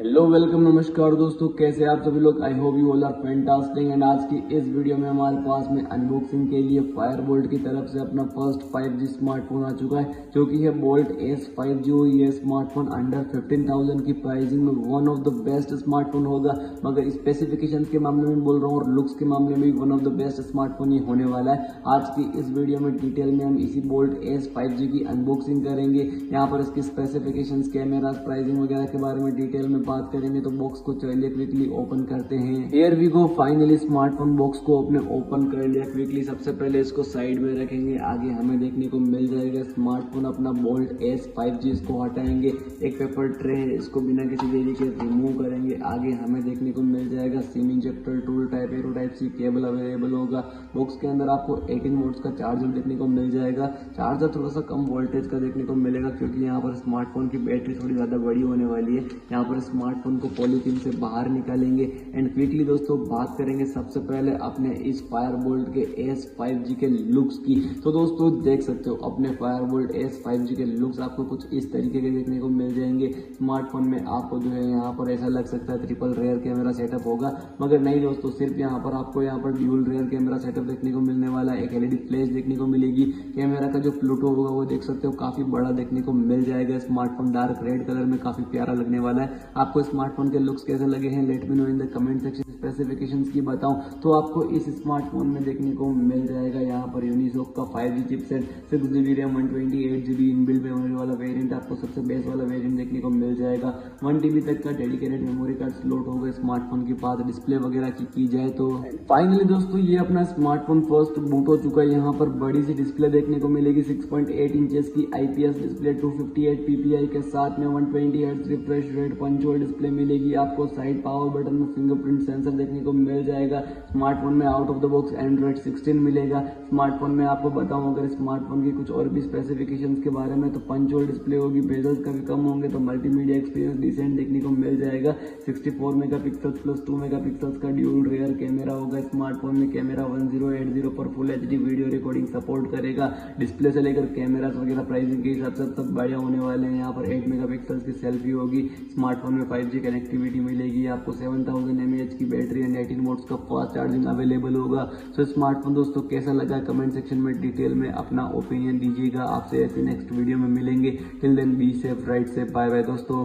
Hello welcome नमस्कार दोस्तों, कैसे आप सभी लोग। I hope you all are fantastic. And आज की इस वीडियो में हमारे पास में अनबॉक्सिंग के लिए फायरबोल्ट की तरफ से अपना फर्स्ट 5G स्मार्टफोन आ चुका है, जो कि है बोल्ट S5G। ये स्मार्टफोन अंडर 15,000 की प्राइसिंग में one of the best smartphone होगा। मगर स्पेसिफिकेशंस के मामले में बोल रहा हूँ और लुक्स के मामले में भी one of the best smartphone ये होने वाला है। आज की इस वीडियो में डिटेल में हम इसी बोल्ट S5G की अनबॉक्सिंग करेंगे। यहाँ पर इसकी स्पेसिफिकेशंस, कैमरा, प्राइसिंग वगैरह के बारे में डिटेल में बात करेंगे। तो बॉक्स को चलिए क्विकली ओपन करते हैं। Here we go, finally smartphone box को अपने ओपन कर लिया क्विकली। सबसे पहले इसको साइड में रखेंगे। आगे हमें देखने को मिल जाएगा स्मार्टफोन अपना बोल्ट S5G। इसको हटाएंगे, एक पेपर ट्रे है, इसको बिना किसी देरी के रिमूव करेंगे। आगे हमें देखने को मिल जाएगा SIM injector, tool type, arrow type C cable available होगा। बॉक्स के अंदर आपको 18 वोल्ट्स का चार्जर देखने को मिल जाएगा। चार्जर थोड़ा सा कम वोल्टेज का देखने को मिलेगा, क्योंकि यहाँ पर स्मार्टफोन की बैटरी थोड़ी ज्यादा बड़ी होने वाली है। यहाँ पर स्मार्टफोन को पॉलीथीन से बाहर निकालेंगे एंड क्विकली दोस्तों बात करेंगे सबसे पहले अपने इस फायरबोल्ट के S5G के लुक्स की। तो दोस्तों देख सकते हो अपने फायरबोल्ट S5G के लुक्स आपको कुछ इस तरीके के देखने को मिल जाएंगे। स्मार्टफोन में आपको जो है यहाँ पर ऐसा लग सकता है ट्रिपल रेयर कैमरा सेटअप होगा, मगर नहीं दोस्तों, सिर्फ यहाँ पर आपको यहाँ पर ड्यूल रेयर कैमरा सेटअप देखने को मिलने वाला है। एक LED फ्लैश देखने को मिलेगी। कैमरा का जो प्लूटो होगा वो देख सकते हो काफी बड़ा देखने को मिल जाएगा। स्मार्टफोन डार्क रेड कलर में काफी प्यारा लगने वाला है। आपको स्मार्टफोन के लुक्स कैसे लगे हैं let me know in the comment section. Specifications की बताऊं तो आपको इस स्मार्टफोन में देखने को मिल जाएगा यहाँ पर यूनिसॉक का 5G chipset, 6GB RAM, 128GB inbuilt memory वाला वेरिएंट आपको सबसे बेस्ट वाला वेरिएंट देखने को मिल जाएगा। 1TB तक का डेडिकेटेड मेमोरी कार्ड स्लॉट होगा स्मार्टफोन की बात डिस्प्ले वगैरह की जाए तो। फाइनली दोस्तों ये अपना स्मार्टफोन फर्स्ट बूट हो चुका है। यहाँ पर बड़ी सी डिस्प्ले देखने को मिलेगी, 6.8 इंचेस की IPS डिस्प्ले 258 ppi के साथ में 120 Hz refresh rate punch hole display मिलेगी। आपको साइड पावर बटन में फिंगरप्रिंट सेंसर देखने को मिल जाएगा। स्मार्टफोन में out of the box Android 16 मिलेगा। स्मार्टफोन में आपको बताऊं अगर स्मार्टफोन की कुछ और भी स्पेसिफिकेशंस के बारे में, तो पंच होल डिस्प्ले होगी, बेजल्स काफी कम होंगे, तो मल्टीमीडिया एक्सपीरियंस डिसेंट देखने को मिल जाएगा। 64 मेगापिक्सल प्लस 2 मेगापिक्सल का ड्यूल रेयर कैमरा होगा। स्मार्टफोन में कैमरा 1080 पर full HD video recording support करेगा। डिस्प्ले से लेकर कैमरास वगैरह प्राइसिंग के हिसाब से सब बढ़िया होने वाले हैं। यहाँ पर 8 मेगापिक्सल की सेल्फी होगी। स्मार्टफोन में 5G कनेक्टिविटी मिलेगी। आपको 7000 mAh की बैटरी एंड 18 वोल्ट्स का फास्ट चार्जिंग अवेलेबल होगा। सो स्मार्टफोन दोस्तों कैसा लगा कमेंट सेक्शन में डिटेल में अपना ओपिनियन दीजिएगा। आपसे ऐसे नेक्स्ट वीडियो में मिलेंगे। Till then be safe, right safe, bye bye दोस्तों।